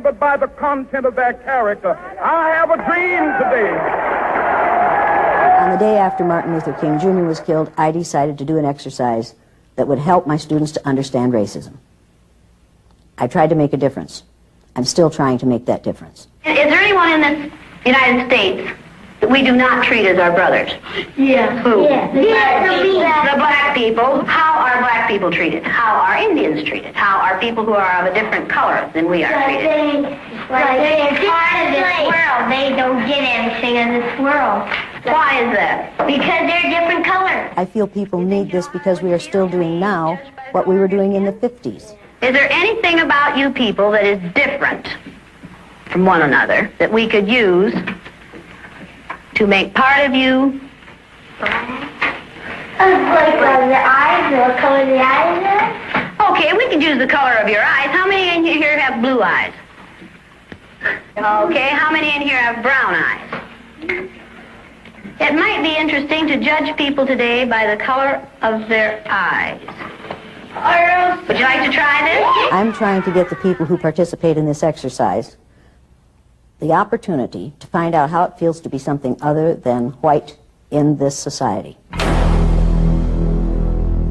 but by the content of their character. I have a dream today. On the day after Martin Luther King Jr. was killed, I decided to do an exercise that would help my students to understand racism. I tried to make a difference. I'm still trying to make that difference. Is there anyone in the United States that we do not treat as our brothers? Yeah. Who? Yeah. The black people. How are black people treated? How are Indians treated? How are people who are of a different color than we are treated? They're part of this world. They don't get anything in this world. Why is that? Because they're different colors. I feel people need this because we are still doing now what we were doing in the 50s. Is there anything about you people that is different from one another that we could use to make part of you? Like the eyes, the color of the eyes. Okay, we could use the color of your eyes. How many in here have blue eyes? Okay, how many in here have brown eyes? It might be interesting to judge people today by the color of their eyes. Would you like to try this? I'm trying to get the people who participate in this exercise the opportunity to find out how it feels to be something other than white in this society.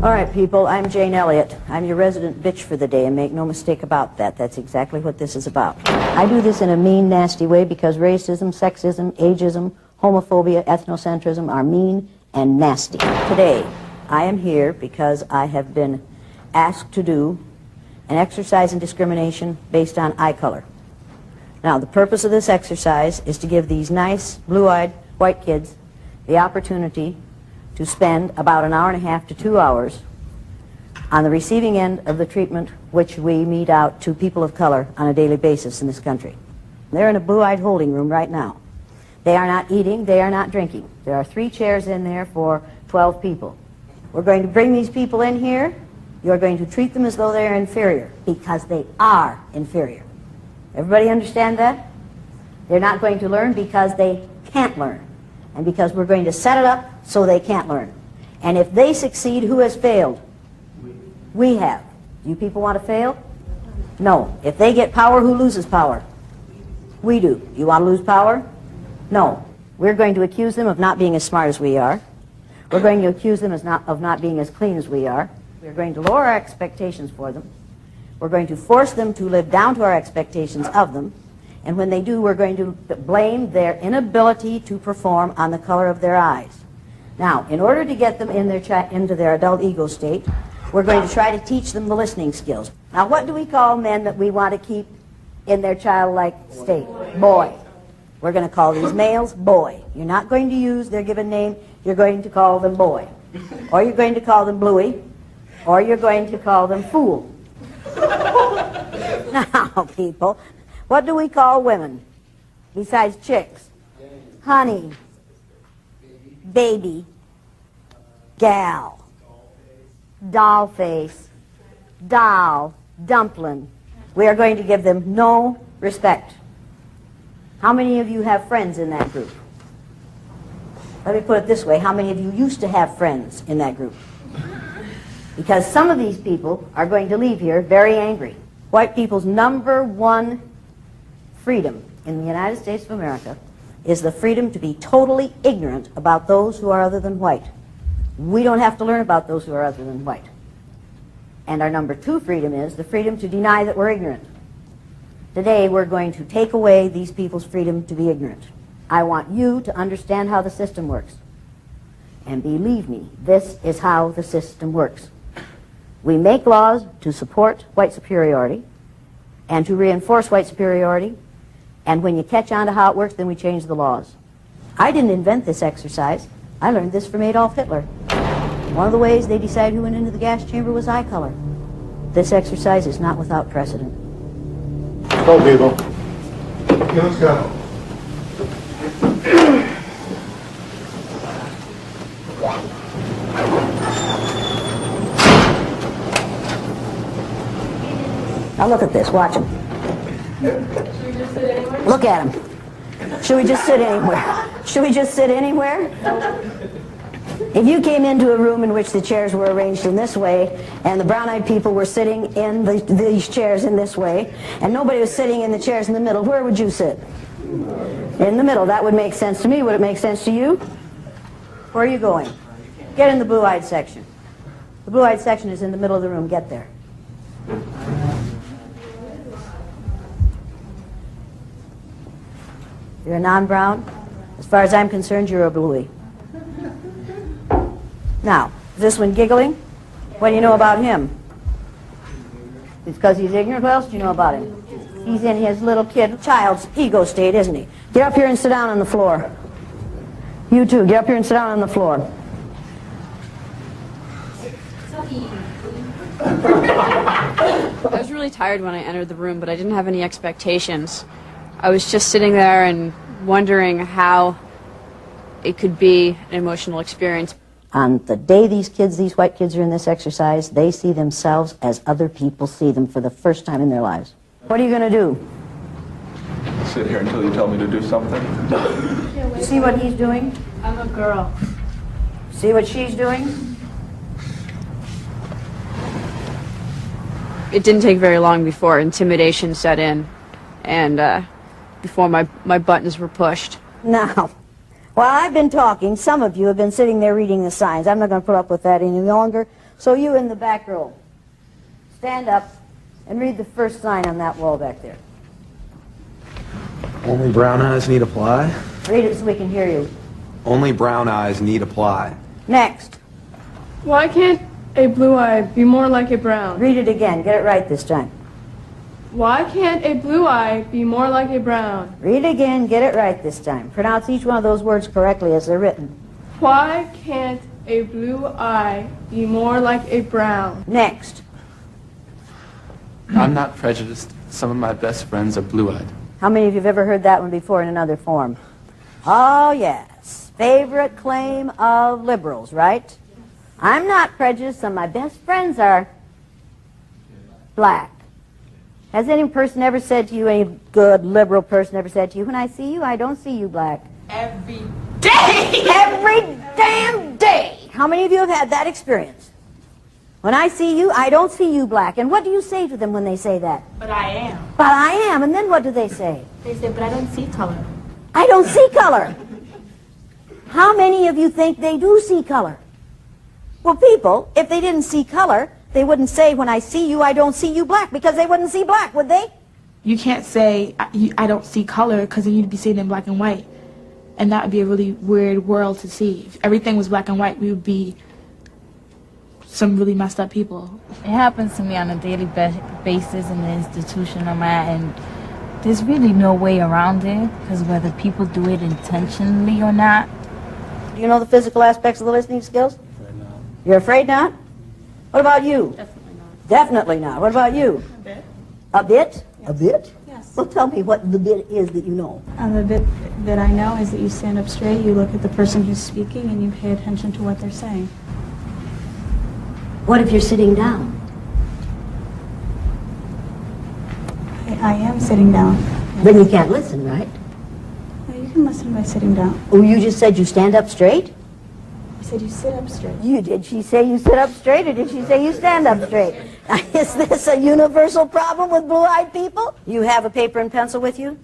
All right, people, I'm Jane Elliott. I'm your resident bitch for the day, and make no mistake about that. That's exactly what this is about. I do this in a mean, nasty way because racism, sexism, ageism, homophobia, ethnocentrism are mean and nasty. Today, I am here because I have been asked to do an exercise in discrimination based on eye color. Now, the purpose of this exercise is to give these nice, blue-eyed white kids the opportunity to spend about an hour and a half to 2 hours on the receiving end of the treatment which we mete out to people of color on a daily basis in this country. They're in a blue-eyed holding room right now. They are not eating, they are not drinking. There are 3 chairs in there for 12 people. We're going to bring these people in here. You're going to treat them as though they're inferior, because they are inferior. Everybody understand that? They're not going to learn because they can't learn, and because we're going to set it up so they can't learn. And if they succeed, who has failed? We have. Do you people want to fail? No. If they get power, who loses power? We do. Do you want to lose power? No. We're going to accuse them of not being as smart as we are. We're going to accuse them of not being as clean as we are. We're going to lower our expectations for them. We're going to force them to live down to our expectations of them. And when they do, we're going to blame their inability to perform on the color of their eyes. Now, in order to get them into their adult ego state, we're going to try to teach them the listening skills. Now, what do we call men that we want to keep in their childlike state? Boy. We're going to call these males boy. You're not going to use their given name. You're going to call them boy. Or you're going to call them bluey. Or you're going to call them fool. Now, people, what do we call women besides chicks? Honey, baby, gal, doll face, doll, dumpling. We are going to give them no respect. How many of you have friends in that group? Let me put it this way. How many of you used to have friends in that group? Because some of these people are going to leave here very angry. White people's #1 freedom in the United States of America is the freedom to be totally ignorant about those who are other than white. We don't have to learn about those who are other than white. And our #2 freedom is the freedom to deny that we're ignorant. Today, we're going to take away these people's freedom to be ignorant. I want you to understand how the system works. And believe me, this is how the system works. We make laws to support white superiority and to reinforce white superiority. And when you catch on to how it works, then we change the laws. I didn't invent this exercise. I learned this from Adolf Hitler. One of the ways they decided who went into the gas chamber was eye color. This exercise is not without precedent. Go, people. Okay, let's go. Now look at this. Watch him. Should we just sit anywhere? Look at him. Should we just sit anywhere? Should we just sit anywhere? If you came into a room in which the chairs were arranged in this way, and the brown-eyed people were sitting in these chairs in this way, and nobody was sitting in the chairs in the middle, where would you sit? In the middle. That would make sense to me. Would it make sense to you? Where are you going? Get in the blue-eyed section. The blue-eyed section is in the middle of the room. Get there. You're a non-brown? As far as I'm concerned, you're a bluey. Now, is this one giggling? What do you know about him? It's because he's ignorant? What else do you know about him? He's in his little child's ego state, isn't he? Get up here and sit down on the floor. You too, get up here and sit down on the floor. I was really tired when I entered the room, but I didn't have any expectations. I was just sitting there and wondering how it could be an emotional experience. On the day these white kids are in this exercise, they see themselves as other people see them for the first time in their lives. What are you going to do? Sit here until you tell me to do something. See what he's doing? I'm a girl. See what she's doing? It didn't take very long before intimidation set in, and before my buttons were pushed. Now, while I've been talking, some of you have been sitting there reading the signs. I'm not going to put up with that any longer. So you in the back row, stand up and read the first sign on that wall back there. Only brown eyes need apply. Read it so we can hear you. Only brown eyes need apply. Next. Why can't a blue eye be more like a brown? Read it again. Get it right this time. Why can't a blue eye be more like a brown? Read it again. Get it right this time. Pronounce each one of those words correctly as they're written. Why can't a blue eye be more like a brown? Next. I'm not prejudiced. Some of my best friends are blue-eyed. How many of you have ever heard that one before in another form? Oh, yes. Favorite claim of liberals, right? I'm not prejudiced. Some of my best friends are black. Has any person ever said to you, any good liberal person ever said to you, when I see you, I don't see you black? Every day! Every damn day! How many of you have had that experience? When I see you, I don't see you black. And what do you say to them when they say that? But I am. But I am. And then what do they say? They say, but I don't see color. I don't see color. How many of you think they do see color? Well, people, if they didn't see color, they wouldn't say, when I see you, I don't see you black, because they wouldn't see black, would they? You can't say, I don't see color, because then you'd be seeing in black and white. And that would be a really weird world to see. If everything was black and white, we would be some really messed up people. It happens to me on a daily basis in the institution I'm at, and there's really no way around it, because whether people do it intentionally or not. Do you know the physical aspects of the listening skills? Afraid not. You're afraid not? What about you? Definitely not. Definitely not. What about you? A bit. A bit? Yes. A bit? Yes. Well, tell me what the bit is that you know. The bit that I know is that you stand up straight, you look at the person who's speaking, and you pay attention to what they're saying. What if you're sitting down? I am sitting down. Then you can't listen, right? You can listen by sitting down. Oh, you just said you stand up straight? I said you sit up straight. Did she say you sit up straight, or did she say you stand up straight? Is this a universal problem with blue-eyed people? You have a paper and pencil with you?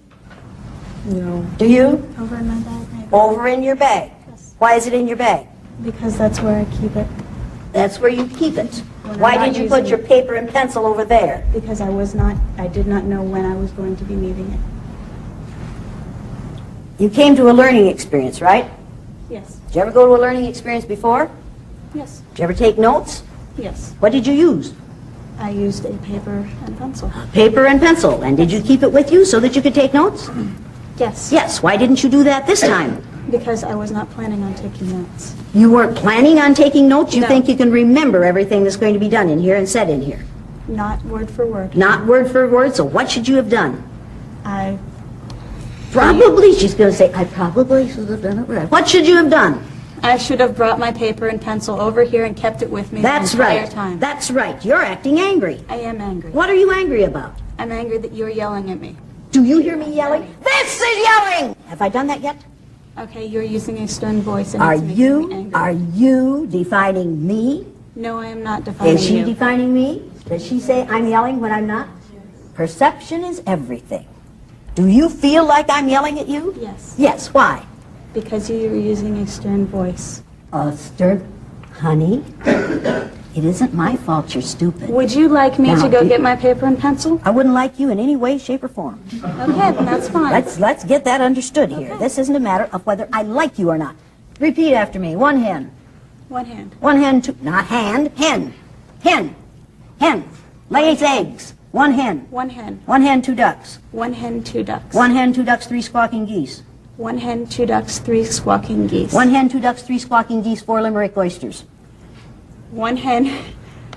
No. Do you? Over in my bag, maybe. Over in your bag? Yes. Why is it in your bag? Because that's where I keep it. That's where you keep it. When I'm Why not did you put using your it. paper and pencil over there? Because I did not know when I was going to be needing it. You came to a learning experience, right? Yes. Did you ever go to a learning experience before? Yes. Did you ever take notes? Yes. What did you use? I used a paper and pencil. Paper and pencil. And did you keep it with you so that you could take notes? Yes. Yes. Why didn't you do that this time? Because I was not planning on taking notes. You weren't planning on taking notes? You No. think you can remember everything that's going to be done in here and said in here? Not word for word. Not word for word, so what should you have done? I Probably, she's going to say, I probably should have done it right. What should you have done? I should have brought my paper and pencil over here and kept it with me That's the entire right. time. That's right. You're acting angry. I am angry. What are you angry about? I'm angry that you're yelling at me. Do you hear me yelling? This is yelling! Have I done that yet? Okay, you're using a stern voice and Are it's making me angry. are you defining me? No, I am not defining Is she you. defining me? Does she say I'm yelling when I'm not? Perception is everything. Do you feel like I'm yelling at you? Yes. Yes, why? Because you're using a stern voice. A stern... Honey, it isn't my fault you're stupid. Would you like me Now, to go get my paper and pencil? I wouldn't like you in any way, shape, or form. Okay, then that's fine. Let's get that understood here. Okay. This isn't a matter of whether I like you or not. Repeat after me. One hen. One hand. One hen, two... Not hand. Hen. Hen. Hen. Lays eggs. One hen. One hen. One hen, two ducks. One hen, two ducks. One hen, two ducks, three squawking geese. One hen, two ducks, three squawking geese. One hen, two ducks, three squawking geese, four limerick oysters. One hen,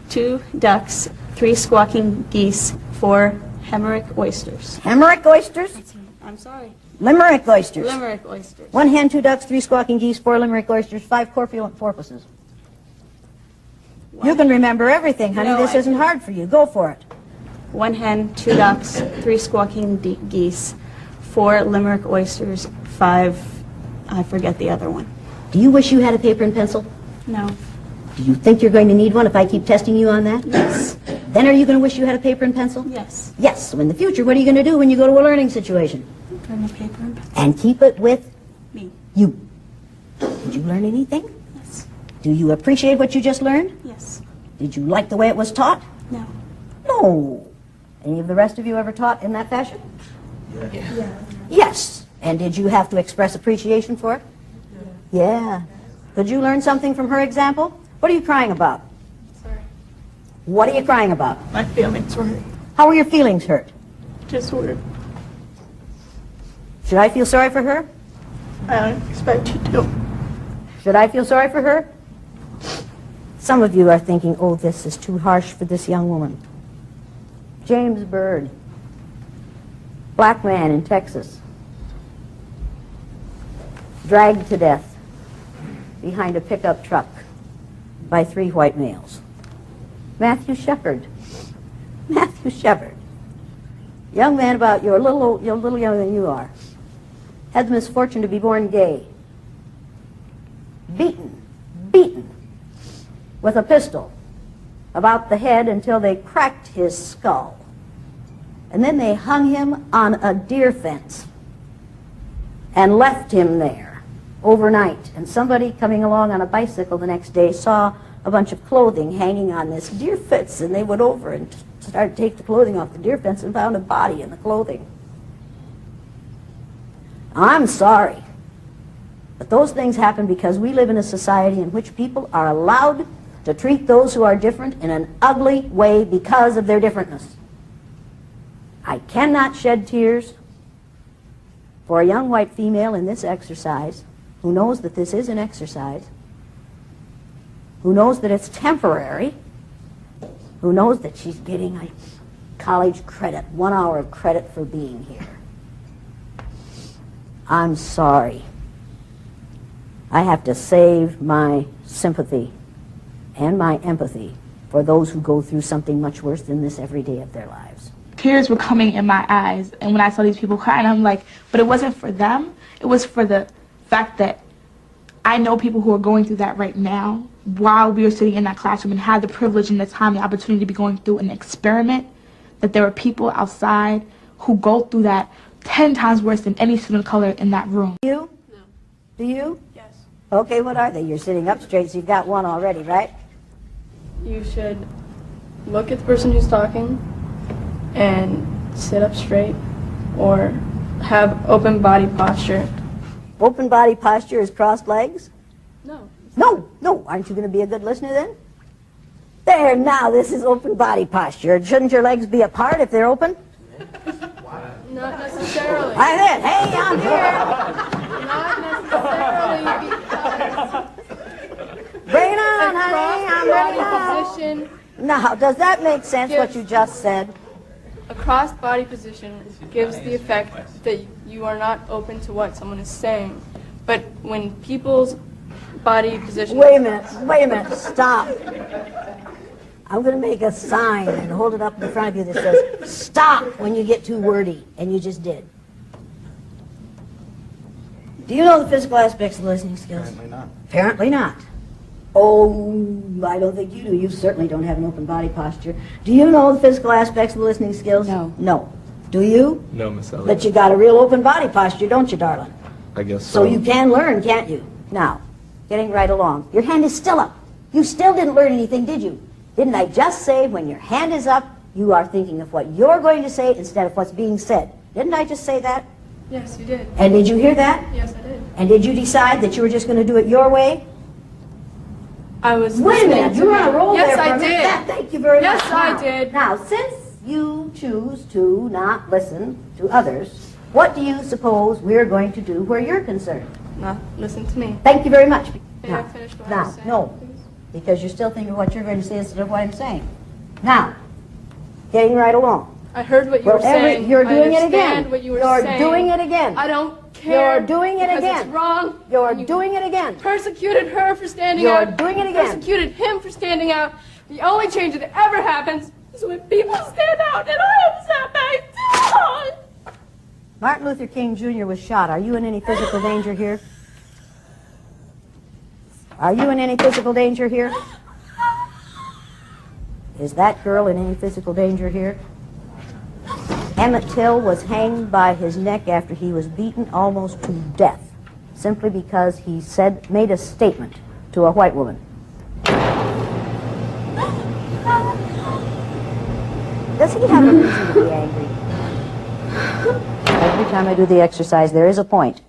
two ducks, three squawking geese, four Hemerick oysters. Hemerick oysters? I'm sorry. Limerick oysters. Limerick oysters. One hen, two ducks, three squawking geese, four limerick oysters, five corpulent porpoises. You can remember everything, honey. No, This I isn't hard for you. Go for it. One hen, two ducks, three squawking geese, four Limerick oysters, five, I forget the other one. Do you wish you had a paper and pencil? No. Do you think you're going to need one if I keep testing you on that? Yes. Then are you going to wish you had a paper and pencil? Yes. Yes. So in the future, what are you going to do when you go to a learning situation? Bring a paper and pencil. And keep it with Me. you. Did you learn anything? Yes. Do you appreciate what you just learned? Yes. Did you like the way it was taught? No. No. Any of the rest of you ever taught in that fashion? Yeah. Yes. And did you have to express appreciation for it? Yeah. Did you learn something from her example? What are you crying about? Sorry. What are you crying about? My feelings were hurt. How are your feelings hurt? Just weird. Should I feel sorry for her? I don't expect you to. Should I feel sorry for her? Some of you are thinking, oh, this is too harsh for this young woman. James Byrd, black man in Texas, dragged to death behind a pickup truck by three white males. Matthew Shepard, young man about you're a little younger than you are, had the misfortune to be born gay, beaten with a pistol about the head until they cracked his skull. And then they hung him on a deer fence and left him there overnight. And somebody coming along on a bicycle the next day saw a bunch of clothing hanging on this deer fence, and they went over and started to take the clothing off the deer fence and found a body in the clothing. I'm sorry, but those things happen because we live in a society in which people are allowed to treat those who are different in an ugly way because of their differentness. I cannot shed tears for a young white female in this exercise who knows that this is an exercise, who knows that it's temporary, who knows that she's getting a college credit, 1 hour of credit for being here. I'm sorry. I have to save my sympathy and my empathy for those who go through something much worse than this every day of their lives. Tears were coming in my eyes, and when I saw these people crying, I'm like, but it wasn't for them. It was for the fact that I know people who are going through that right now while we were sitting in that classroom and had the privilege and the time, the opportunity to be going through an experiment, that there are people outside who go through that 10 times worse than any student of color in that room. You? No. Do you? Yes. Okay, what are they? You're sitting up straight, so you've got one already, right? You should look at the person who's talking and sit up straight, or have open body posture. Open body posture is crossed legs? No. No. Aren't you going to be a good listener then? There, now, this is open body posture. Shouldn't your legs be apart if they're open? Not necessarily. I did. Hey, I'm here. Not necessarily, because Bring it on, honey. I'm ready now. position. Now, does that make sense, what you just said? A crossed body position gives the effect that you are not open to what someone is saying. But when people's body position... Wait a minute, stop. I'm going to make a sign and hold it up in front of you that says, stop when you get too wordy, and you just did. Do you know the physical aspects of listening skills? Apparently not. Apparently not. Oh, I don't think you do. You certainly don't have an open body posture. Do you know the physical aspects of listening skills? No. No. Do you? No, Miss Elliott. But you got a real open body posture, don't you, darling? I guess So you can learn, can't you? Now, getting right along. Your hand is still up. You still didn't learn anything, did you? Didn't I just say when your hand is up, you are thinking of what you're going to say instead of what's being said? Didn't I just say that? Yes, you did. And did you hear that? Yes, I did. And did you decide that you were just going to do it your way? I was Wait a minute, you were on a roll yes, there for I a minute. did. Thank you very yes, much. I Now- did. Now, since you choose to not listen to others, what do you suppose we're going to do where you're concerned? No, listen to me. Thank you very much. May I Now, finish what I was saying, no, please? because you're still thinking of what you're going to say instead of what I'm saying. Now, getting right along. I heard what you were saying. You're I doing it understand again. What you were You're saying. doing it again. I don't care. You're doing it because again. It's wrong. You're And you doing it again. Persecuted her for standing You're out. doing it again. Persecuted him for standing out. The only change that ever happens is when people stand out, and I have sat back down. Martin Luther King Jr. was shot. Are you in any physical danger here? Are you in any physical danger here? Is that girl in any physical danger here? Emmett Till was hanged by his neck after he was beaten almost to death, simply because he made a statement to a white woman. Does he have a reason to be angry? Every time I do the exercise, there is a point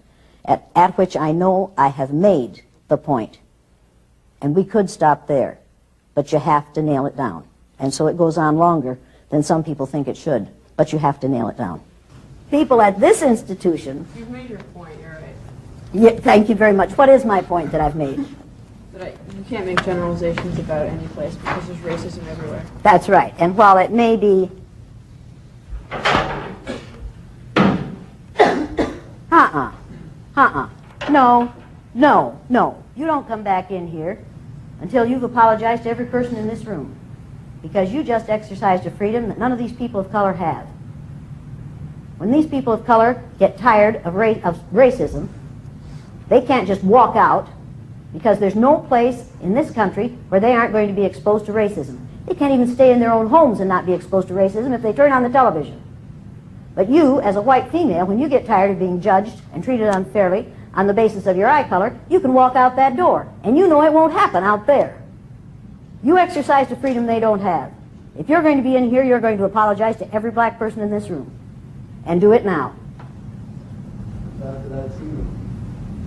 at which I know I have made the point. And we could stop there, but you have to nail it down. And so it goes on longer than some people think it should, but you have to nail it down. People at this institution... You've made your point, you're right. Yeah, thank you very much. What is my point that I've made? You can't make generalizations about any place because there's racism everywhere. That's right. And while it may be... No. You don't come back in here until you've apologized to every person in this room. Because you just exercised a freedom that none of these people of color have. When these people of color get tired of racism, they can't just walk out, because there's no place in this country where they aren't going to be exposed to racism. They can't even stay in their own homes and not be exposed to racism if they turn on the television. But you, as a white female, when you get tired of being judged and treated unfairly on the basis of your eye color, you can walk out that door, and you know it won't happen out there. You exercise the freedom they don't have. If you're going to be in here, you're going to apologize to every black person in this room. And do it now.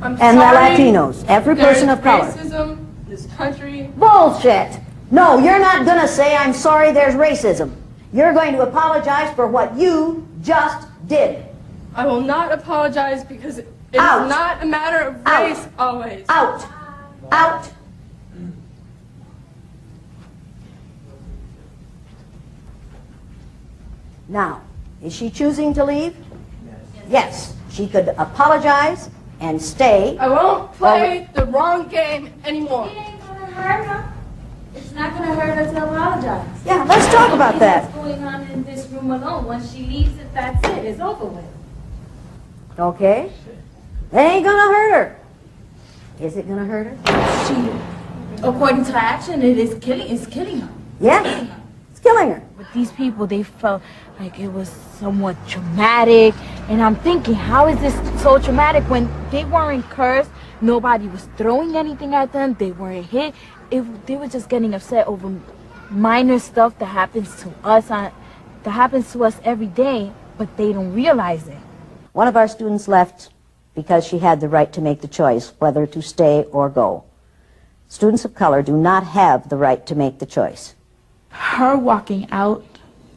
I'm And the sorry. Latinos, every person of color. Racism, this country. Bullshit! No, you're not going to say, I'm sorry there's racism. You're going to apologize for what you just did. I will not apologize because it is Out. not a matter of race always. Out! Out! Now, is she choosing to leave? Yes. She could apologize and stay. I won't play the wrong game anymore. It ain't gonna hurt her. It's not gonna hurt her to apologize. Yeah, let's talk about that. What's going on in this room alone? Once she leaves it, that's it. It's over with. Okay? It ain't gonna hurt her. Is it gonna hurt her? She, according to her action, it's killing her. Yes. It's killing her. But these people, they felt like it was somewhat traumatic. And I'm thinking, how is this so traumatic when they weren't cursed? Nobody was throwing anything at them. They weren't hit. They were just getting upset over minor stuff that happens to us every day, but they don't realize it. One of our students left because she had the right to make the choice whether to stay or go. Students of color do not have the right to make the choice. Her walking out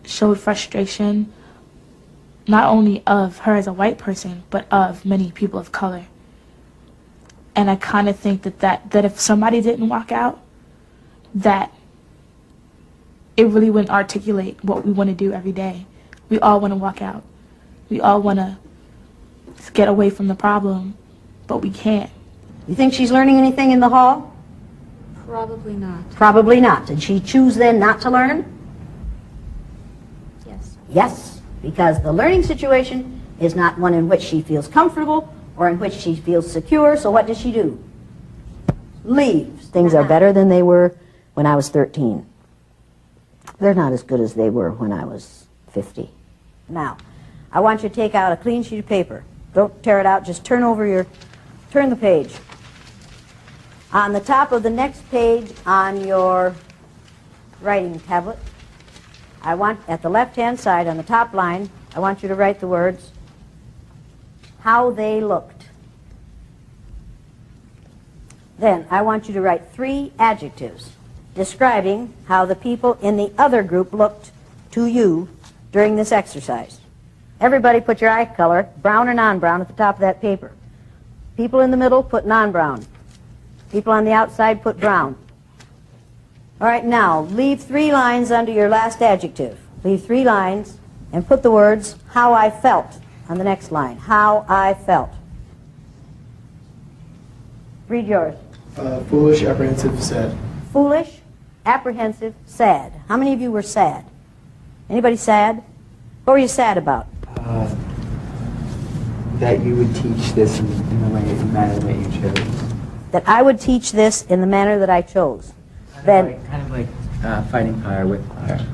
showed frustration, not only of her as a white person, but of many people of color. And I kind of think that if somebody didn't walk out, that it really wouldn't articulate what we want to do every day. We all want to walk out. We all want to get away from the problem, but we can't. You think she's learning anything in the hall? Probably not. Probably not. Did she choose then not to learn? Yes. Yes, because the learning situation is not one in which she feels comfortable or in which she feels secure, so what does she do? Leaves. Things are better than they were when I was 13. They're not as good as they were when I was 50. Now, I want you to take out a clean sheet of paper. Don't tear it out, just turn the page. On the top of the next page on your writing tablet, I want, at the left-hand side on the top line, I want you to write the words, how they looked. Then I want you to write 3 adjectives describing how the people in the other group looked to you during this exercise. Everybody put your eye color, brown or non-brown, at the top of that paper. People in the middle put non-brown. People on the outside put brown. All right, now leave 3 lines under your last adjective. Leave 3 lines and put the words, how I felt, on the next line. How I felt. Read yours. Foolish, apprehensive, sad. Foolish, apprehensive, sad. How many of you were sad? Anybody sad? What were you sad about? That you would teach this in the manner that you chose. That I would teach this in the manner that I chose. Then, Kind of like fighting fire with fire.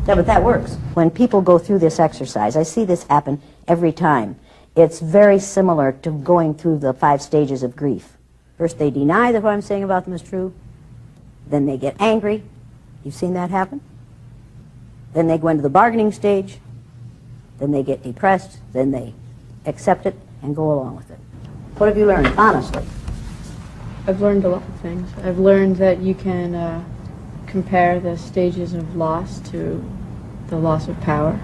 yeah, but that works. When people go through this exercise, I see this happen every time. It's very similar to going through the 5 stages of grief. First they deny that what I'm saying about them is true. Then they get angry. You've seen that happen? Then they go into the bargaining stage. Then they get depressed. Then they accept it and go along with it. What have you learned, honestly? I've learned a lot of things. I've learned that you can compare the stages of loss to the loss of power.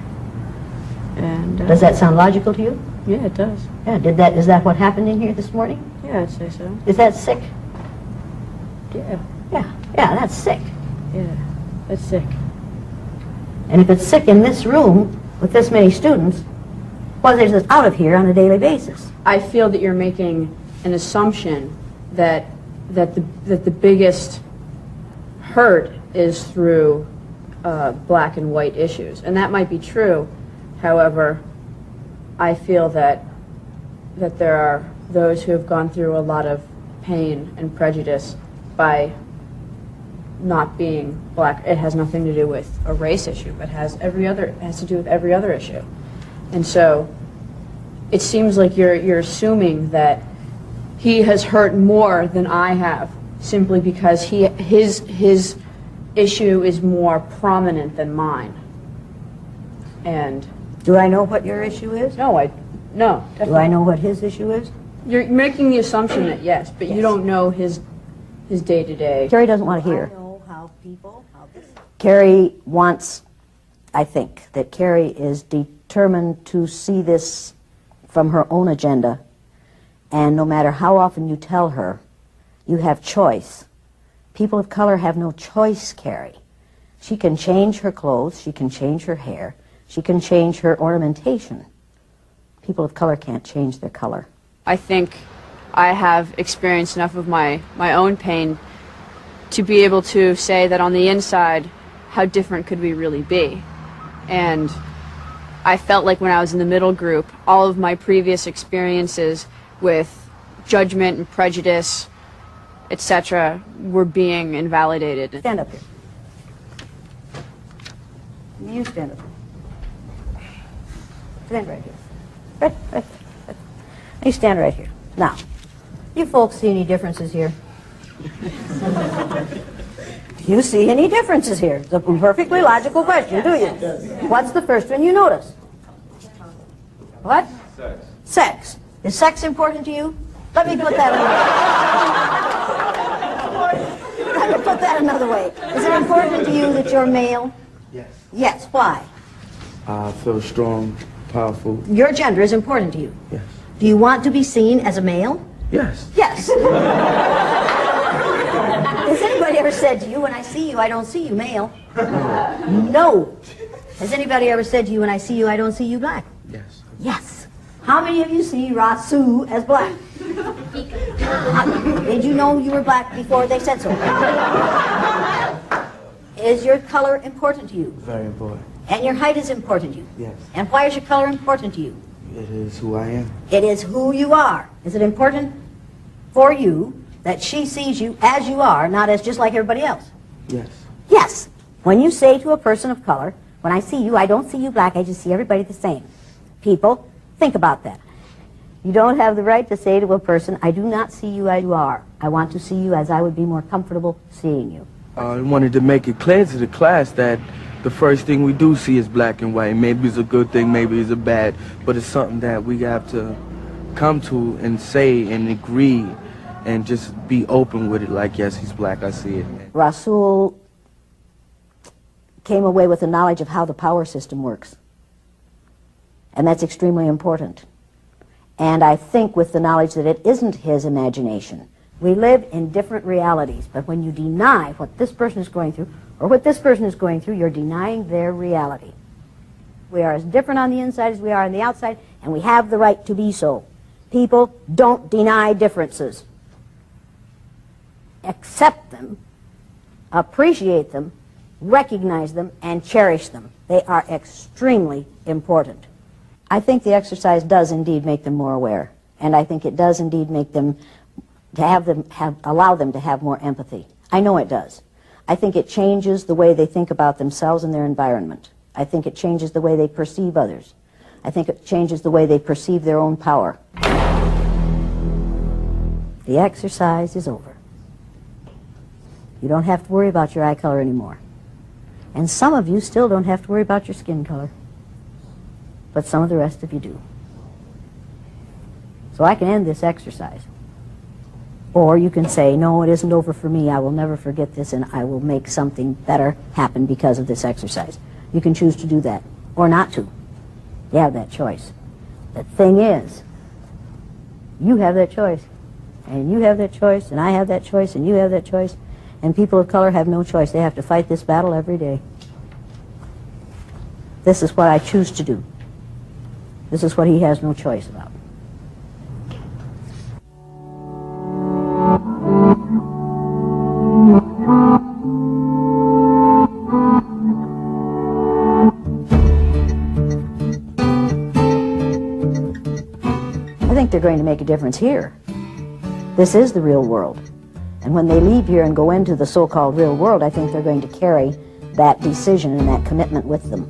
And Does that sound logical to you? Yeah, it does. Yeah, is that what happened in here this morning? Yeah, I'd say so. Is that sick? Yeah. Yeah, that's sick. Yeah, that's sick. And if it's sick in this room with this many students, well, there's this out of here on a daily basis. I feel that you're making an assumption that the biggest hurt is through black and white issues, and that might be true. However, I feel that there are those who have gone through a lot of pain and prejudice by not being black. It has nothing to do with a race issue, but has to do with every other issue. And so it seems like you're assuming that he has hurt more than I have simply because his issue is more prominent than mine. And do I know what your issue is? No. Do I know what his issue is? You're making the assumption that yes, but you don't know his day-to-day. Carrie doesn't want to hear. Carrie wants, I think, that Carrie is determined to see this from her own agenda, and no matter how often you tell her, you have choice. People of color have no choice, Carrie. She can change her clothes, she can change her hair, she can change her ornamentation. People of color can't change their color. I think I have experienced enough of my own pain to be able to say that on the inside, how different could we really be? And I felt like when I was in the middle group, all of my previous experiences with judgment and prejudice, etc., were being invalidated. Stand up here. You stand up. Stand right here. Right. You stand right here. Now, you folks see any differences here? You see any differences here? It's a perfectly logical question, do you? What's the first one you notice? What? Sex. Sex. Is sex important to you? Let me put that another way. Let me put that another way. Is it important to you that you're male? Yes. Yes. Why? I feel strong, powerful. Your gender is important to you. Yes. Do you want to be seen as a male? Yes. Yes. Has anybody ever said to you, when I see you, I don't see you male? No. Has anybody ever said to you, when I see you, I don't see you black? Yes. Yes. How many of you see Rasu as black? Did you know you were black before they said so? Is your color important to you? Very important. And your height is important to you? Yes. And why is your color important to you? It is who I am. It is who you are. Is it important for you that she sees you as you are, not as just like everybody else? Yes. Yes. When you say to a person of color, when I see you, I don't see you black, I just see everybody the same. People, think about that. You don't have the right to say to a person, I do not see you as you are. I want to see you as I would be more comfortable seeing you. I wanted to make it clear to the class that the first thing we do see is black and white. Maybe it's a good thing, maybe it's a bad, but it's something that we have to come to and say and agree and just be open with it like, yes, he's black, I see it. Rasul came away with the knowledge of how the power system works. And that's extremely important. And I think with the knowledge that it isn't his imagination. We live in different realities, but when you deny what this person is going through or what this person is going through, you're denying their reality. We are as different on the inside as we are on the outside, and we have the right to be so. People, don't deny differences. Accept them, appreciate them, recognize them, and cherish them. They are extremely important. I think the exercise does indeed make them more aware, and I think it does indeed make them allow them to have more empathy. I know it does. I think it changes the way they think about themselves and their environment. I think it changes the way they perceive others. I think it changes the way they perceive their own power. The exercise is over. You don't have to worry about your eye color anymore. And some of you still don't have to worry about your skin color. But some of the rest of you do. So I can end this exercise. Or you can say, no, it isn't over for me. I will never forget this, and I will make something better happen because of this exercise. You can choose to do that, or not to. You have that choice. The thing is, you have that choice, and you have that choice, and I have that choice, and you have that choice, and people of color have no choice. They have to fight this battle every day. This is what I choose to do. This is what he has no choice about. I think they're going to make a difference here. This is the real world. And when they leave here and go into the so-called real world, I think they're going to carry that decision and that commitment with them.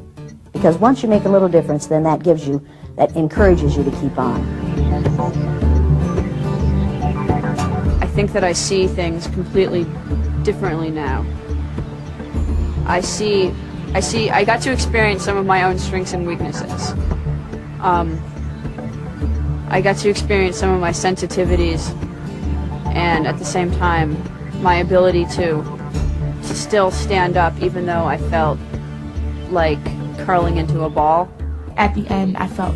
Because once you make a little difference, then that encourages you to keep on. I think that I see things completely differently now. I got to experience some of my own strengths and weaknesses. I got to experience some of my sensitivities, and at the same time, my ability to still stand up even though I felt like curling into a ball. At the end, I felt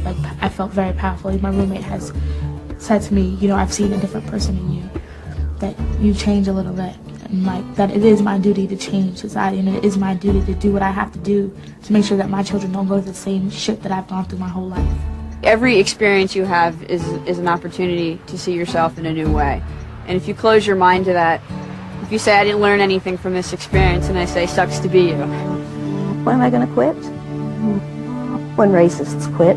very powerful. My roommate has said to me, you know, I've seen a different person in you, that you change a little bit, and that it is my duty to change society, and it is my duty to do what I have to do to make sure that my children don't go through the same shit that I've gone through my whole life. Every experience you have is an opportunity to see yourself in a new way. And if you close your mind to that, if you say, I didn't learn anything from this experience, and I say, sucks to be you. When am I going to quit? When racists quit.